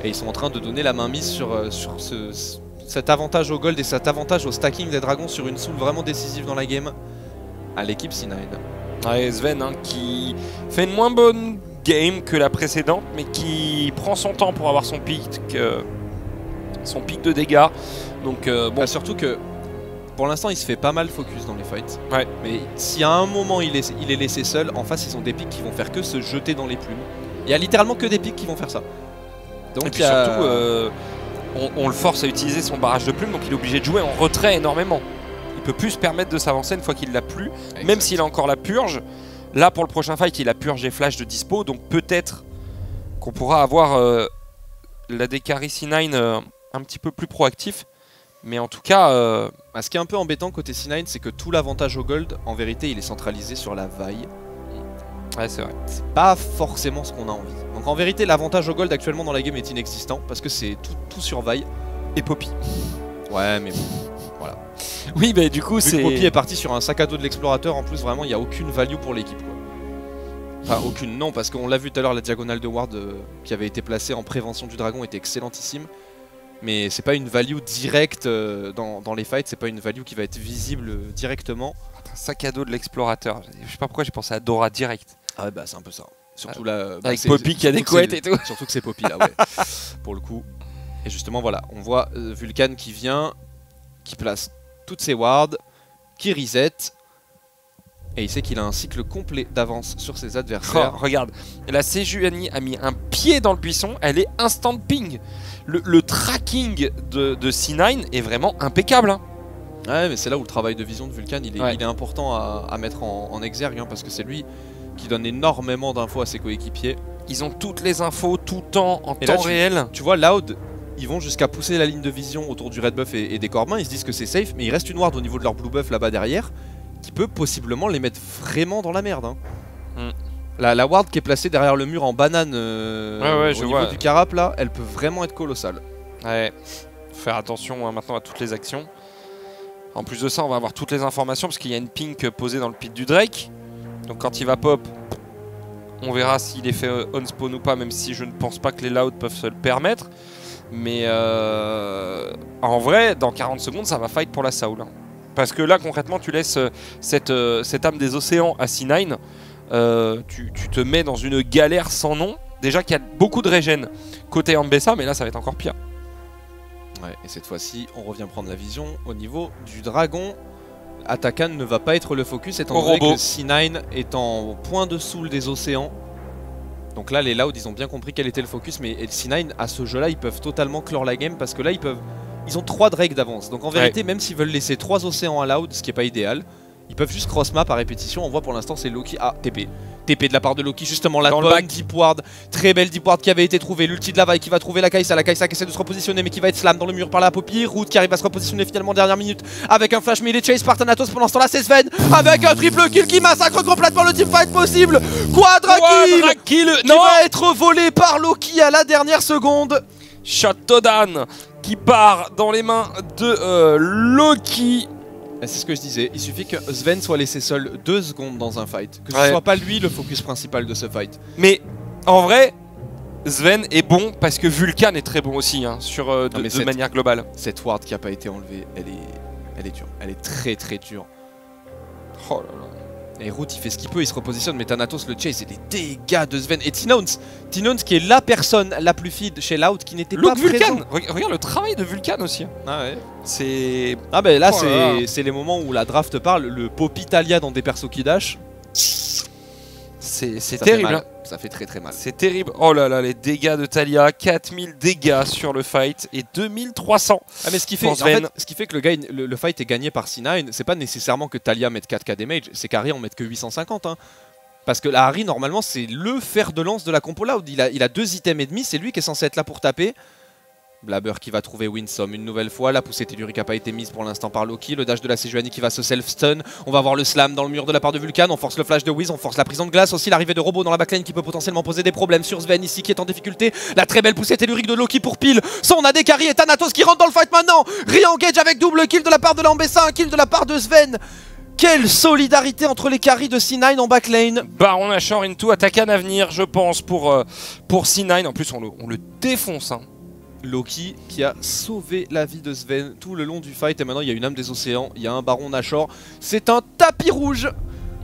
[SPEAKER 2] Et ils sont en train de donner la main mise sur cet avantage au gold et cet avantage au stacking des dragons sur une soul vraiment décisive dans la game à l'équipe C9.
[SPEAKER 1] Ouais, Sven hein, qui fait une moins bonne game que la précédente mais qui prend son temps pour avoir son pic de dégâts. Donc bon.
[SPEAKER 2] Bah, surtout que pour l'instant il se fait pas mal focus dans les fights.
[SPEAKER 1] Ouais.
[SPEAKER 2] Mais si à un moment il est laissé seul, en face ils ont des pics qui vont faire que se jeter dans les plumes. Il y a littéralement que des pics qui vont faire ça. Donc
[SPEAKER 1] et puis surtout on le force à utiliser son barrage de plumes, donc il est obligé de jouer en retrait énormément. Il peut plus se permettre de s'avancer une fois qu'il l'a plus, exact. Même s'il a encore la purge. Là pour le prochain fight il a purge et flash de dispo, donc peut-être qu'on pourra avoir la Dekari C9 un petit peu plus proactif. Mais en tout cas...
[SPEAKER 2] ce qui est un peu embêtant côté C9 c'est que tout l'avantage au gold en vérité il est centralisé sur la vaille.
[SPEAKER 1] Ouais c'est vrai.
[SPEAKER 2] C'est pas forcément ce qu'on a envie. Donc en vérité l'avantage au gold actuellement dans la game est inexistant parce que c'est tout sur vaille.
[SPEAKER 1] Et Poppy.
[SPEAKER 2] Ouais mais bon, voilà.
[SPEAKER 1] Oui mais du coup c'est...
[SPEAKER 2] Poppy est parti sur un sac à dos de l'explorateur, en plus vraiment il n'y a aucune value pour l'équipe quoi. Enfin aucune non parce qu'on l'a vu tout à l'heure, la diagonale de ward qui avait été placée en prévention du dragon était excellentissime. Mais c'est pas une value directe dans les fights, c'est pas une value qui va être visible directement.
[SPEAKER 1] Un sac à dos de l'explorateur, je sais pas pourquoi j'ai pensé à Dora direct.
[SPEAKER 2] Ah ouais bah c'est un peu ça. Surtout là...
[SPEAKER 1] avec Poppy qui a des couettes et tout.
[SPEAKER 2] Surtout que c'est Poppy là ouais, pour le coup. Et justement voilà, on voit Vulcan qui vient, qui place toutes ses wards, qui reset. Et il sait qu'il a un cycle complet d'avance sur ses adversaires.
[SPEAKER 1] Oh, regarde, la Sejuani a mis un pied dans le buisson, elle est instant ping. Le tracking de C9 est vraiment impeccable. Hein.
[SPEAKER 2] Ouais, mais c'est là où le travail de vision de Vulcan il est important à mettre en exergue, hein, parce que c'est lui qui donne énormément d'infos à ses coéquipiers.
[SPEAKER 1] Ils ont toutes les infos tout le temps, en temps réel.
[SPEAKER 2] Tu vois, Loud, ils vont jusqu'à pousser la ligne de vision autour du red buff et des Corbins. Ils se disent que c'est safe, mais il reste une ward au niveau de leur blue buff là-bas derrière qui peut possiblement les mettre vraiment dans la merde. Hein. La ward qui est placée derrière le mur en banane au niveau du carap là, elle peut vraiment être colossale.
[SPEAKER 1] Ouais, faut faire attention hein, maintenant à toutes les actions. En plus de ça, on va avoir toutes les informations parce qu'il y a une pink posée dans le pit du Drake. Donc quand il va pop, on verra s'il est fait on-spawn ou pas, même si je ne pense pas que les Loud peuvent se le permettre. Mais en vrai, dans 40 secondes, ça va fight pour la Saul. Hein. Parce que là, concrètement, tu laisses cette âme des océans à C9. Tu te mets dans une galère sans nom. Déjà qu'il y a beaucoup de régène côté Ambessa, mais là, ça va être encore pire.
[SPEAKER 2] Ouais, et cette fois-ci, on revient prendre la vision au niveau du dragon. Atakan ne va pas être le focus étant donné que C9 est en point de soul des océans. Donc là les Loud ils ont bien compris quel était le focus, mais C9 à ce jeu là ils peuvent totalement clore la game parce que là ils ont 3 Drake d'avance. Donc en vérité même s'ils veulent laisser 3 océans à Loud, ce qui est pas idéal, ils peuvent juste cross map à répétition. On voit pour l'instant c'est Loki. Ah TP de la part de Loki justement, la bonne deep ward, très belle deep ward qui avait été trouvée, l'ulti de la vaille qui va trouver la Kai'Sa qui essaie de se repositionner mais qui va être slam dans le mur par la Poppy, Root qui arrive à se repositionner finalement dernière minute avec un flash, mais il est chase par Thanatos. Pendant ce temps là c'est Sven avec un triple kill qui massacre complètement le teamfight possible. Quadra kill qui va être volé par Loki à la dernière seconde.
[SPEAKER 1] Shot Todan qui part dans les mains de Loki.
[SPEAKER 2] C'est ce que je disais, il suffit que Sven soit laissé seul 2 secondes dans un fight, que ce
[SPEAKER 1] Ouais.
[SPEAKER 2] soit pas lui le focus principal de ce fight.
[SPEAKER 1] Mais en vrai, Sven est bon parce que Vulcan est très bon aussi, hein, de manière globale.
[SPEAKER 2] Cette ward qui a pas été enlevée, elle est dure, elle est très très dure.
[SPEAKER 1] Oh là là.
[SPEAKER 2] Et Root il fait ce qu'il peut, il se repositionne, mais Thanatos le chase et les dégâts de Sven. Et T-Nons qui est la personne la plus feed chez Loud qui n'était pas
[SPEAKER 1] Vulcan.
[SPEAKER 2] présent.
[SPEAKER 1] Regarde le travail de Vulcan aussi. Hein.
[SPEAKER 2] Ah ouais.
[SPEAKER 1] C'est...
[SPEAKER 2] Ah bah là
[SPEAKER 1] Oh là là.
[SPEAKER 2] c'est les moments où la draft parle, le Poppy Talia dans des persos qui dash.
[SPEAKER 1] C'est
[SPEAKER 2] Ça fait
[SPEAKER 1] terrible.
[SPEAKER 2] mal.
[SPEAKER 1] Hein.
[SPEAKER 2] Ça fait très très mal.
[SPEAKER 1] C'est terrible. Oh là là, les dégâts de Talia. 4000 dégâts sur le fight et 2300.
[SPEAKER 2] Ah mais ce qui fait,
[SPEAKER 1] pour
[SPEAKER 2] en
[SPEAKER 1] Sven.
[SPEAKER 2] fait, ce qui fait que le fight est gagné par C9, c'est pas nécessairement que Talia mette 4k damage, c'est qu'Harry en mette que 850. Hein. Parce que la Harry normalement c'est le fer de lance de la compo Loud. Il a 2 items et demi, c'est lui qui est censé être là pour taper. Blabber qui va trouver Winsome une nouvelle fois. La poussée tellurique n'a pas été mise pour l'instant par Loki. Le dash de la Sejuani qui va se self-stun. On va voir le slam dans le mur de la part de Vulcan. On force le flash de Wiz, on force la prison de glace. Aussi l'arrivée de Robo dans la backline qui peut potentiellement poser des problèmes sur Sven ici qui est en difficulté. La très belle poussée tellurique de Loki pour pile. Ça on a des carries et Thanatos qui rentre dans le fight maintenant. Re-engage avec double kill de la part de l'Ambessa, un kill de la part de Sven. Quelle solidarité entre les carries de C9 en backline.
[SPEAKER 1] Baron Nashor into Atakan à venir, je pense, pour C9. En plus, on le défonce. Hein.
[SPEAKER 2] Loki qui a sauvé la vie de Sven tout le long du fight et maintenant il y a une âme des océans, il y a un baron Nashor, c'est un tapis rouge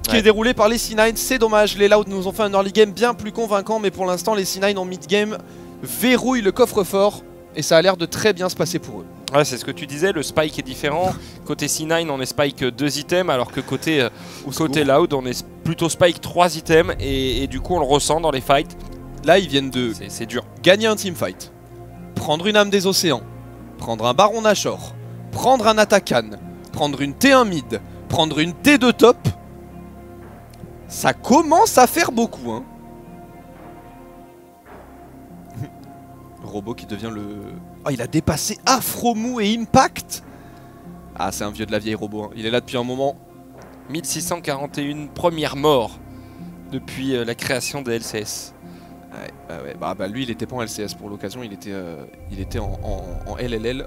[SPEAKER 2] qui est déroulé par les C9, c'est dommage, les Loud nous ont fait un early game bien plus convaincant mais pour l'instant les C9 en mid game verrouillent le coffre-fort et ça a l'air de très bien se passer pour eux.
[SPEAKER 1] Ouais, c'est ce que tu disais, le spike est différent. Côté C9 on est spike 2 items alors que côté Loud on est plutôt spike 3 items et du coup on le ressent dans les fights.
[SPEAKER 2] Là ils viennent de
[SPEAKER 1] c'est dur.
[SPEAKER 2] Gagner un teamfight, prendre une âme des océans, prendre un baron Nashor, prendre un Atakan, prendre une T1 mid, prendre une T2 top. Ça commence à faire beaucoup hein. Robo qui devient le... Oh il a dépassé Afromou et Impact. Ah c'est un vieux de la vieille Robo hein. Il est là depuis un moment.
[SPEAKER 1] 1641 première mort depuis la création des LCS.
[SPEAKER 2] Ouais, bah lui il était pas en LCS pour l'occasion, il était en LLL.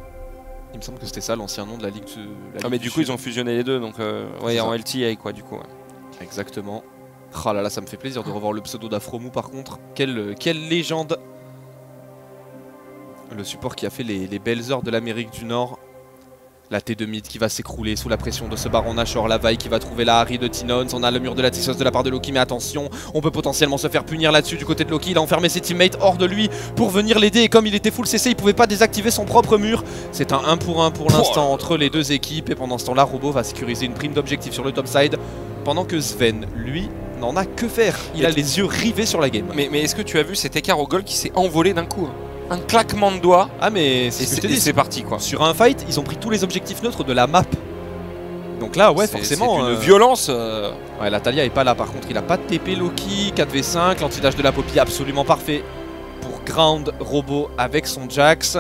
[SPEAKER 2] Il me semble que c'était ça l'ancien nom de la ligue.
[SPEAKER 1] Mais du coup ils ont fusionné les deux donc ouais, en LTA quoi du coup. Ouais.
[SPEAKER 2] Exactement. Oh là là ça me fait plaisir de revoir le pseudo d'Afromou par contre. Quelle légende. Le support qui a fait les belles heures de l'Amérique du Nord. La T2 mid qui va s'écrouler sous la pression de ce baron Nashor, la vaille qui va trouver la Harry de T-Nons. On a le mur de la tisseuse de la part de Loki mais attention, on peut potentiellement se faire punir là-dessus du côté de Loki. Il a enfermé ses teammates hors de lui pour venir l'aider et comme il était full CC il pouvait pas désactiver son propre mur. C'est un 1 pour 1 pour l'instant entre les deux équipes et pendant ce temps là Robo va sécuriser une prime d'objectif sur le top side pendant que Sven lui n'en a que faire. Il a les yeux rivés sur la game.
[SPEAKER 1] Mais est-ce que tu as vu cet écart au goal qui s'est envolé d'un coup hein. Un claquement de doigts.
[SPEAKER 2] Ah mais c'est
[SPEAKER 1] parti quoi.
[SPEAKER 2] Sur un fight, ils ont pris tous les objectifs neutres de la map. Donc là, ouais, forcément.
[SPEAKER 1] C'est une violence.
[SPEAKER 2] Ouais, la Talia est pas là par contre. Il a pas de TP Loki, 4v5, l'anti-dash de la Poppy absolument parfait pour ground Robo avec son Jax.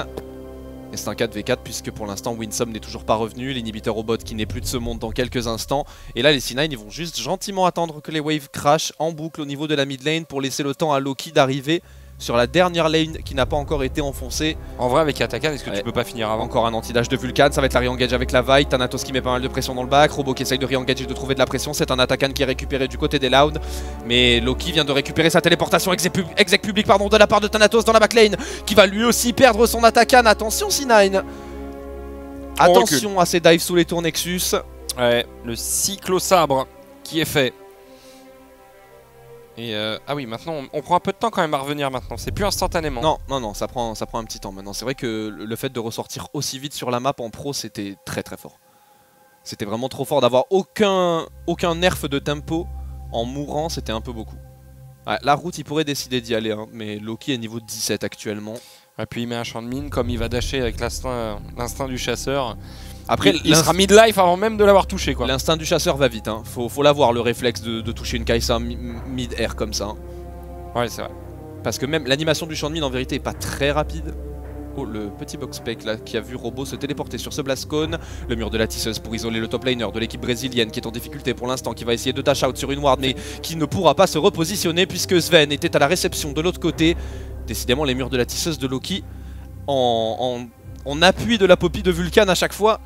[SPEAKER 2] Et c'est un 4v4 puisque pour l'instant Winsome n'est toujours pas revenu, l'inhibiteur robot qui n'est plus de ce monde dans quelques instants. Et là les C9 ils vont juste gentiment attendre que les waves crashent en boucle au niveau de la mid lane pour laisser le temps à Loki d'arriver sur la dernière lane qui n'a pas encore été enfoncée.
[SPEAKER 1] En vrai avec Atakan est-ce que tu peux pas finir avant?
[SPEAKER 2] Encore un anti-dash de Vulcan, ça va être la re-engage avec la vaille. Thanatos qui met pas mal de pression dans le back, Robo qui essaye de re-engage et de trouver de la pression. C'est un Atakan qui est récupéré du côté des Loud. Mais Loki vient de récupérer sa téléportation exec public pardon, de la part de Thanatos dans la backlane qui va lui aussi perdre son Atakan. Attention C9. Attention à ces dives sous les tours Nexus.
[SPEAKER 1] Ouais, le cyclo-sabre qui est fait. Et ah oui, maintenant on prend un peu de temps quand même à revenir maintenant, c'est plus instantanément.
[SPEAKER 2] Non, ça prend un petit temps maintenant. C'est vrai que le fait de ressortir aussi vite sur la map en pro, c'était très très fort. C'était vraiment trop fort d'avoir aucun nerf de tempo en mourant, c'était un peu beaucoup. Ouais, la route, il pourrait décider d'y aller, hein, mais Loki est niveau 17 actuellement.
[SPEAKER 1] Et puis il met un champ de mine, comme il va dasher avec l'instinct du chasseur.
[SPEAKER 2] Après,
[SPEAKER 1] il sera mid-life avant même de l'avoir touché quoi.
[SPEAKER 2] L'instinct du chasseur va vite, hein. Faut l'avoir le réflexe de toucher une Kai'Sa mid-air comme ça. Hein.
[SPEAKER 1] Ouais c'est vrai.
[SPEAKER 2] Parce que même l'animation du champ de mine en vérité est pas très rapide. Oh le petit box spec là qui a vu Robo se téléporter sur ce blast cone. Le mur de la tisseuse pour isoler le top laner de l'équipe brésilienne qui est en difficulté pour l'instant, qui va essayer de dash out sur une ward mais qui ne pourra pas se repositionner puisque Sven était à la réception de l'autre côté. Décidément les murs de la tisseuse de Loki en appui de la Poppy de Vulcan à chaque fois.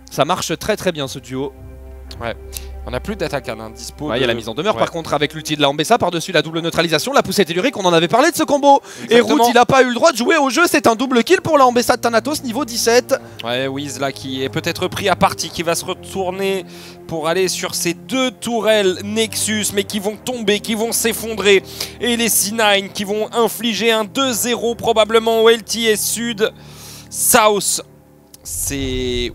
[SPEAKER 2] Ça marche très très bien ce duo.
[SPEAKER 1] Ouais. On n'a plus d'attaque dispo.
[SPEAKER 2] Il y a la mise en demeure par contre avec l'ulti de la Ambessa par-dessus la double neutralisation, la poussée tellurique, on en avait parlé de ce combo.
[SPEAKER 1] Exactement.
[SPEAKER 2] Et Root il a pas eu le droit de jouer au jeu, c'est un double kill pour la Ambessa de Thanatos niveau 17.
[SPEAKER 1] Ouais, Wiz là qui est peut-être pris à partie, qui va se retourner pour aller sur ces 2 tourelles Nexus, mais qui vont tomber, qui vont s'effondrer. Et les C9 qui vont infliger un 2-0 probablement au LTS Sud. South, c'est...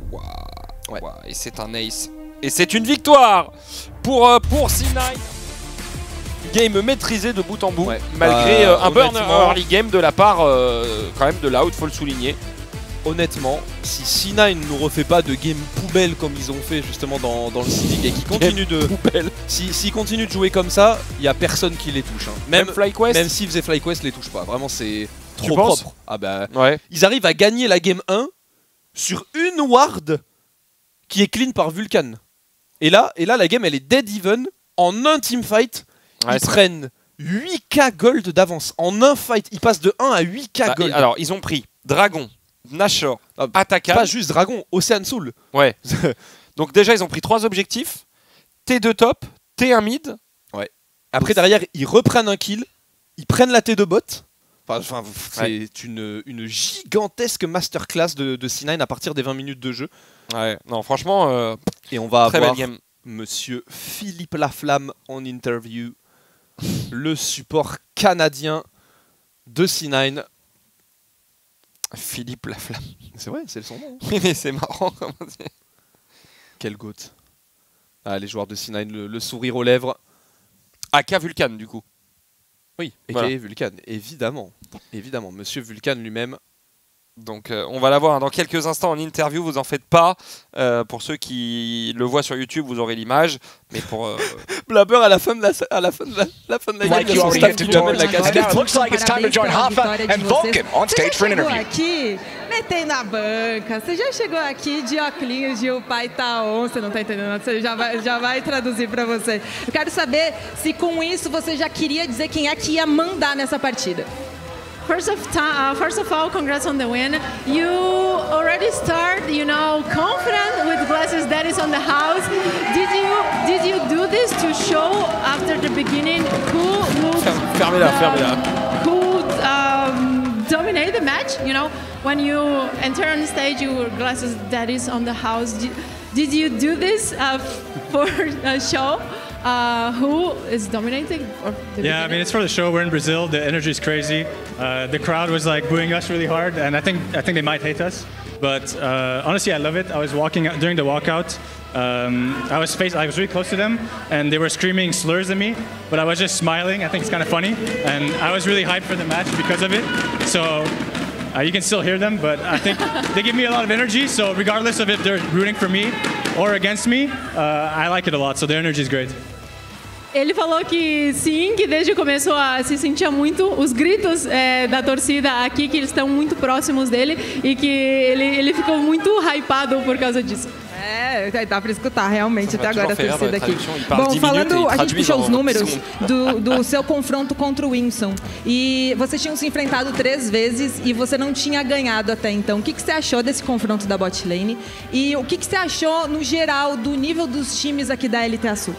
[SPEAKER 1] Ouais. Et c'est un ace. Et c'est une victoire pour C9. Game maîtrisé de bout en bout, malgré un burn early game de la part quand même de Loud, faut le souligner.
[SPEAKER 2] Honnêtement, si C9 ne nous refait pas de game poubelle comme ils ont fait justement dans le Civic et qui continue de s'ils continuent de jouer comme ça, il n'y a personne qui les touche. Hein. Même FlyQuest, même s'ils faisaient FlyQuest, les touche pas. Vraiment, c'est trop propre. Ah bah, ils arrivent à gagner la game 1 sur une ward qui est clean par Vulcan. Et là, la game, elle est dead even. En un teamfight, ils prennent 8k gold d'avance. En un fight, ils passent de 1 à 8k gold.
[SPEAKER 1] Alors, ils ont pris Dragon, Nashor, Ataka.
[SPEAKER 2] Pas juste Dragon, Ocean Soul.
[SPEAKER 1] Ouais. Donc déjà, ils ont pris 3 objectifs. T2 top, T1 mid.
[SPEAKER 2] Ouais. Après, derrière, ils reprennent un kill. Ils prennent la T2 bot. Enfin, c'est une gigantesque masterclass de C9 à partir des 20 minutes de jeu.
[SPEAKER 1] Ouais, non, franchement,
[SPEAKER 2] et on va avoir Monsieur Philippe Laflamme en interview, le support canadien de C9.
[SPEAKER 1] Philippe Laflamme.
[SPEAKER 2] C'est vrai, c'est son nom.
[SPEAKER 1] Oui, mais c'est marrant, comment dire.
[SPEAKER 2] Quel goat. Ah, les joueurs de C9, le sourire aux lèvres.
[SPEAKER 1] AK Vulcan, du coup.
[SPEAKER 2] Oui, et Vulcan, évidemment. Évidemment, Monsieur Vulcan lui-même.
[SPEAKER 1] Donc on va l'avoir dans quelques instants en interview, vous en faites pas. Pour ceux qui le voient sur YouTube, vous aurez l'image. Mais pour
[SPEAKER 2] Blabber à la fin de la game, il y a son staff qui lui amène la casquette.
[SPEAKER 3] Looks like it's time to join Hoffa and Vulcan on stage for an interview.
[SPEAKER 4] Aqui, metei na banca. Você já chegou aqui de óculos de o pai tá on, você não tá entendendo, você já vai traduzir para você. Eu quero saber se com isso você já queria dizer quem é que ia mandar nessa partida.
[SPEAKER 5] First of all, congrats on the win. You already start, confident with Glasses that is on the house. Did you do this to show after the beginning who would dominate the match? When you enter on stage, your Glasses that is on the house. Did you do this for a show? Who is dominating?
[SPEAKER 6] Yeah, I mean, it's for the show. We're in Brazil. The energy is crazy. The crowd was like booing us really hard, and I think they might hate us. But honestly, I love it. I was walking during the walkout. I was really close to them, and they were screaming slurs at me. But I was just smiling. I think it's kind of funny, and I was really hyped for the match because of it. So. You can still hear them, but I think they give me a lot of energy. So regardless of if they're rooting for me or against me, I like it a lot. So their energy is great.
[SPEAKER 5] Ele falou que sim, que desde o começo se sentia muito os gritos da torcida aqui, que eles estão muito próximos dele e que ele ficou muito hypado por causa disso.
[SPEAKER 4] Dá pra escutar realmente até agora a torcida aqui. Bom, falando, a gente puxou os números do seu confronto contra o Winston. E vocês tinham se enfrentado 3 vezes e você não tinha ganhado até então. O que você achou desse confronto da bot lane? E o que você achou, no geral, do nível dos times aqui da LTA Sul?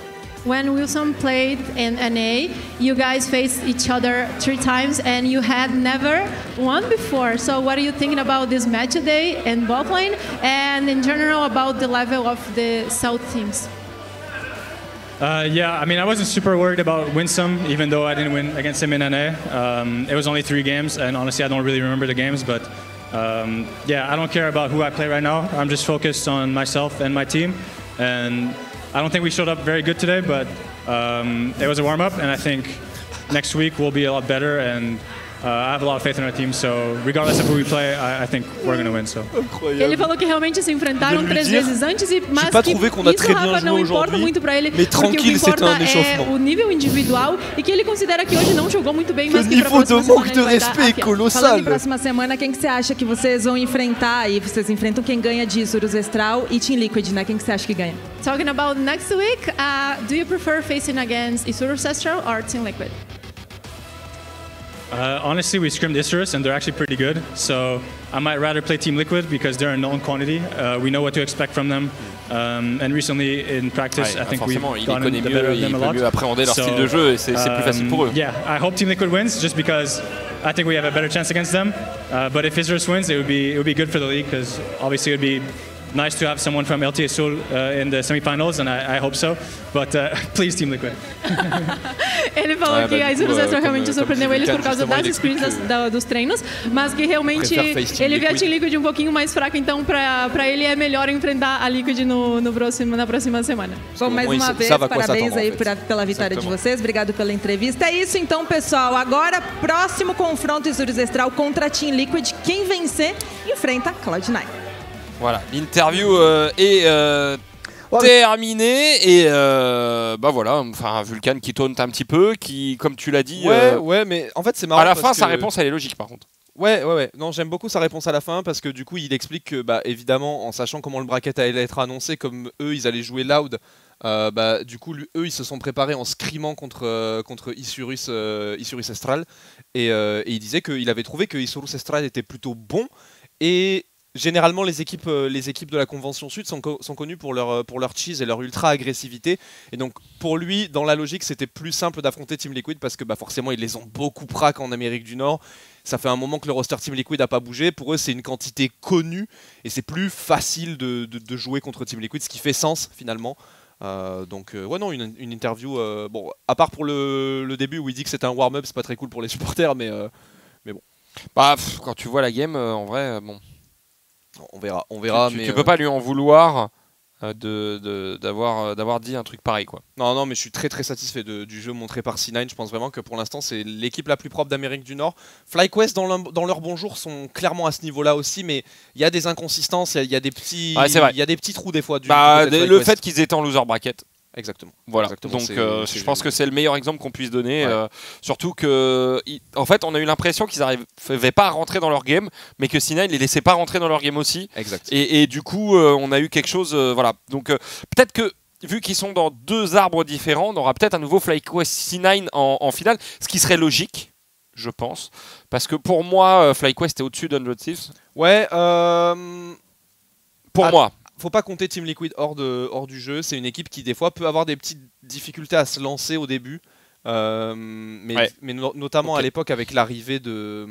[SPEAKER 5] When Wilson played in NA, you guys faced each other 3 times and you had never won before. So what are you thinking about this match today in bot lane and in general about the level of the South teams?
[SPEAKER 6] Yeah, I mean, I wasn't super worried about Winsome, even though I didn't win against him in NA. It was only 3 games, and honestly, I don't really remember the games, but yeah, I don't care about who I play right now. I'm just focused on myself and my team, and I don't think we showed up very good today, but it was a warm-up, and I think next week we'll be a lot better, and I have a lot of faith in our team, so regardless of who we play, I think we're going to win. So.
[SPEAKER 5] Ele falou que realmente se enfrentaram 3 vezes antes, mas que isso, Rafa, não importa muito pra ele, porque o que importa é o nível individual e que ele considera que hoje não jogou muito bem, mas que pra próxima semana ele vai estar.
[SPEAKER 4] Falando em próxima semana, quem que você acha que vocês vão enfrentar? E vocês enfrentam quem ganha de Isurus Estral e Team Liquid, né? Quem que você acha que ganha?
[SPEAKER 5] Talking about next week, do you prefer facing against Isurus Estral or Team Liquid?
[SPEAKER 6] Honestly, we scrimmed Isurus, and they're actually pretty good. So I might rather play Team Liquid because they're a known quantity. We know what to expect from them. And recently in practice, I think we've gotten the better of them a lot.
[SPEAKER 1] Il peut mieux appréhender leur style de jeu et c'est plus facile pour eux.
[SPEAKER 6] Yeah, I hope Team Liquid wins just because I think we have a better chance against them. But if Isurus wins, it would be good for the league because obviously it would be nice to have someone from LTA Seoul in the semifinals, and I hope so. But please, Team Liquid.
[SPEAKER 5] Ele falou que a Isurus Astral realmente surpreendeu eles por causa das screens dos treinos, mas que realmente ele vê a Team Liquid um pouquinho mais fraca, então para ele é melhor enfrentar a Liquid na próxima semana.
[SPEAKER 4] Bom, mais uma vez, parabéns aí pela vitória de vocês, obrigado pela entrevista. É isso então, pessoal. Agora, próximo confronto Isurus Astral contra a Team Liquid. Quem vencer, enfrenta Cloud9.
[SPEAKER 1] Voilà, l'interview est terminée et bah voilà, enfin Vulcan qui taunte un petit peu, qui, comme tu l'as dit...
[SPEAKER 2] Ouais, mais en fait c'est marrant.
[SPEAKER 1] À la fin, sa réponse elle est logique par contre.
[SPEAKER 2] Ouais. Non, j'aime beaucoup sa réponse à la fin parce que du coup il explique que, bah évidemment, en sachant comment le bracket allait être annoncé, comme eux ils allaient jouer loud, bah du coup eux ils se sont préparés en scrimant contre Isurus Astral et il disait qu'il avait trouvé que Isurus Astral était plutôt bon et... Généralement, les équipes de la Convention Sud sont connues pour leur cheese et leur ultra agressivité. Et donc, pour lui, dans la logique, c'était plus simple d'affronter Team Liquid parce que bah, forcément, ils les ont beaucoup prac en Amérique du Nord. Ça fait un moment que le roster Team Liquid n'a pas bougé. Pour eux, c'est une quantité connue et c'est plus facile de jouer contre Team Liquid, ce qui fait sens finalement. Ouais, non, une interview. Bon, à part pour le début où il dit que c'était un warm-up, c'est pas très cool pour les supporters, mais bon.
[SPEAKER 1] Bah, quand tu vois la game, en vrai, bon.
[SPEAKER 2] On verra.
[SPEAKER 1] Tu peux pas lui en vouloir d'avoir dit un truc pareil, quoi.
[SPEAKER 2] Non, mais je suis très très satisfait du jeu montré par C9. Je pense vraiment que pour l'instant c'est l'équipe la plus propre d'Amérique du Nord. FlyQuest dans leur bon jour sont clairement à ce niveau-là aussi, mais il y a des inconsistances, il y a des petits, il y a des petits trous des fois.
[SPEAKER 1] Le fait qu'ils étaient en loser bracket.
[SPEAKER 2] Exactement.
[SPEAKER 1] Voilà.
[SPEAKER 2] Exactement.
[SPEAKER 1] Donc je pense que c'est le meilleur exemple qu'on puisse donner. Ouais. Surtout que, en fait, on a eu l'impression qu'ils n'arrivaient pas à rentrer dans leur game, mais que C9 les laissait pas rentrer dans leur game aussi.
[SPEAKER 2] Exact.
[SPEAKER 1] Et du coup, on a eu quelque chose. Voilà. Donc peut-être que vu qu'ils sont dans deux arbres différents, on aura peut-être un nouveau FlyQuest C9 en finale, ce qui serait logique, je pense, parce que pour moi, FlyQuest est au-dessus d'Undead Thieves.
[SPEAKER 2] Ouais.
[SPEAKER 1] Pour moi.
[SPEAKER 2] Faut pas compter Team Liquid hors du jeu. C'est une équipe qui des fois peut avoir des petites difficultés à se lancer au début, mais notamment à l'époque avec l'arrivée de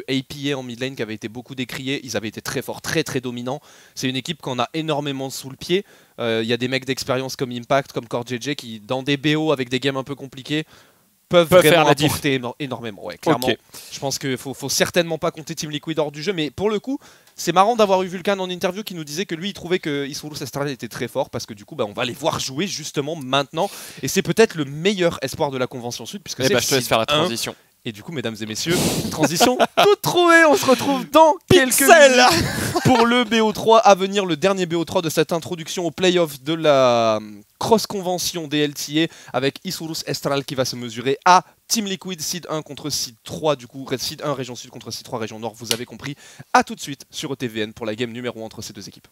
[SPEAKER 2] APA en mid lane qui avait été beaucoup décrié. Ils avaient été très forts, très très dominants. C'est une équipe qu'on a énormément sous le pied. Il y a des mecs d'expérience comme Impact, comme CoreJJ qui dans des BO avec des games un peu compliqués peuvent vraiment apporter énormément. Ouais, clairement. Okay. Je pense qu'il faut certainement pas compter Team Liquid hors du jeu, mais pour le coup, c'est marrant d'avoir eu Vulcan en interview qui nous disait que lui, il trouvait que Isurus Astral était très fort parce que du coup, bah, on va les voir jouer justement maintenant. Et c'est peut-être le meilleur espoir de la Convention Sud puisque
[SPEAKER 1] je te laisse faire la transition.
[SPEAKER 2] Et du coup, mesdames et messieurs, transition toute trouvée. On se retrouve dans quelques minutes pour le BO3 à venir, le dernier BO3 de cette introduction au playoff de la cross-convention des LTA avec Isurus Astral qui va se mesurer à Team Liquid, Seed 1 contre Seed 3, du coup Seed 1 Région Sud contre Seed 3 Région Nord, vous avez compris. A tout de suite sur ETVN pour la game numéro 1 entre ces deux équipes.